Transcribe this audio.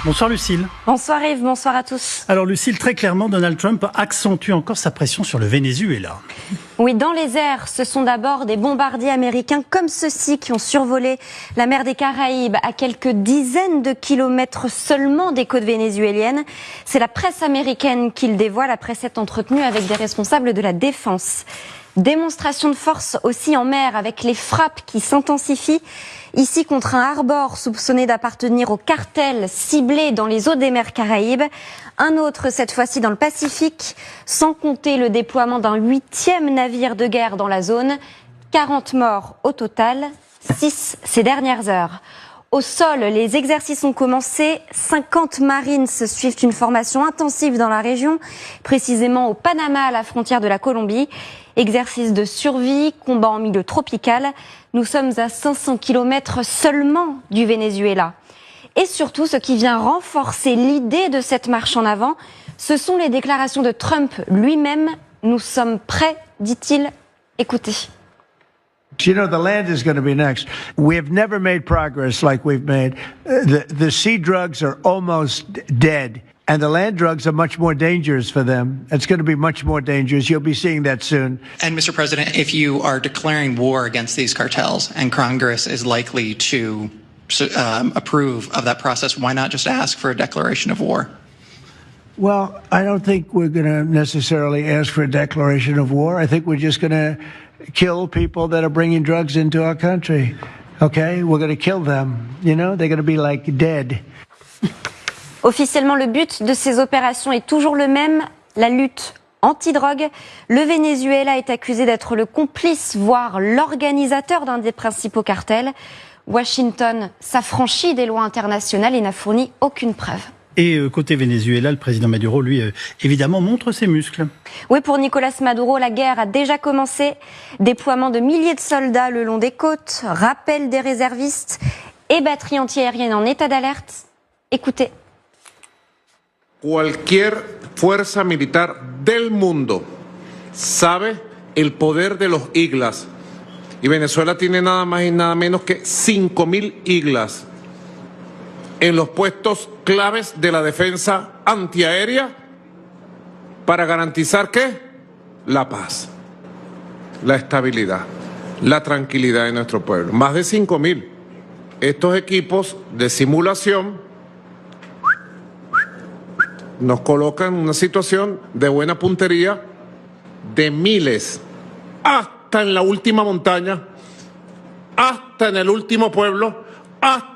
Bonsoir Lucille. Bonsoir Yves, bonsoir à tous. Alors Lucille, très clairement, Donald Trump accentue encore sa pression sur le Venezuela. Oui, dans les airs, ce sont d'abord des bombardiers américains comme ceux-ci qui ont survolé la mer des Caraïbes à quelques dizaines de kilomètres seulement des côtes vénézuéliennes. C'est la presse américaine qui le dévoile après s'être entretenue avec des responsables de la défense. Démonstration de force aussi en mer avec les frappes qui s'intensifient. Ici contre un harbor soupçonné d'appartenir au cartel ciblé dans les eaux des mers Caraïbes. Un autre cette fois-ci dans le Pacifique, sans compter le déploiement d'un 8e navire de guerre dans la zone. 40 morts au total, 6 ces dernières heures. Au sol, les exercices ont commencé. 50 Marines suivent une formation intensive dans la région, précisément au Panama, à la frontière de la Colombie. Exercice de survie, combat en milieu tropical. Nous sommes à 500 km seulement du Venezuela. Et surtout, ce qui vient renforcer l'idée de cette marche en avant, ce sont les déclarations de Trump lui-même. Nous sommes prêts, dit-il. Écoutez. You know, the land is going to be next. We have never made progress like we've made. The sea drugs are almost dead. And the land drugs are much more dangerous for them. It's going to be much more dangerous. You'll be seeing that soon. And Mr. President, if you are declaring war against these cartels and Congress is likely to approve of that process, why not just ask for a declaration of war? Well, I don't think we're going to necessarily ask for a declaration of war. I think we're just going to kill people that are bringing drugs into our country. Okay? We're going to kill them. You know, they're going to be like dead. Officiellement, le but de ces opérations est toujours le même, la lutte anti-drogue. Le Venezuela est accusé d'être le complice, voire l'organisateur d'un des principaux cartels. Washington s'affranchit des lois internationales et n'a fourni aucune preuve. Et côté Venezuela, le président Maduro, lui, évidemment, montre ses muscles. Oui, pour Nicolas Maduro, la guerre a déjà commencé. Déploiement de milliers de soldats le long des côtes, rappel des réservistes et batteries antiaériennes en état d'alerte. Écoutez. Cualquier fuerza militar del mundo sabe el poder de los IGLAS. Y Venezuela tiene nada más y nada menos que 5.000 IGLAS en los puestos claves de la defensa antiaérea para garantizar ¿qué? La paz, la estabilidad, la tranquilidad de nuestro pueblo. Más de 5.000. Estos equipos de simulación nos colocan en una situación de buena puntería de miles, hasta en la última montaña, hasta en el último pueblo, hasta